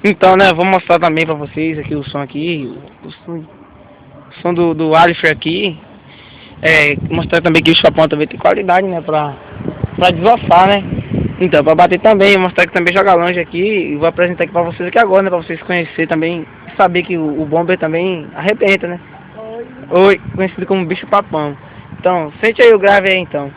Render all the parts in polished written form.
Então, né, vou mostrar também pra vocês aqui o som aqui, o som do Alifer aqui. Mostrar também que o chapão também tem qualidade, né, pra desossar, né. Então, pra bater também, mostrar que também joga longe aqui. E vou apresentar aqui pra vocês aqui agora, né, pra vocês conhecerem também, saber que o Bomber também arrebenta, né. Oi, conhecido como bicho papão. Então, sente aí o grave aí, então.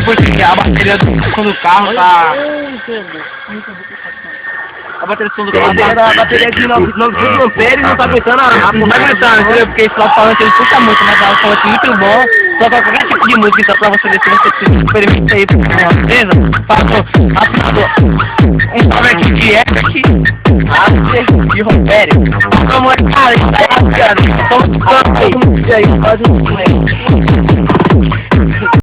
Porque a bateria do carro tá... A bateria do carro tá... A bateria de 900 amperes não tá aguentando, não tá aguentando, entendeu? Porque esse alto-falante ele puxa muito, mas é um alto-falante muito bom. Só pra qualquer tipo de música, então pra você descer, você precisa experimentar aí com uma empresa. Faço um salve aqui de Epic, de Rompério. Como é, cara, a gente tá rasgando. Estamos ficando aí, faz um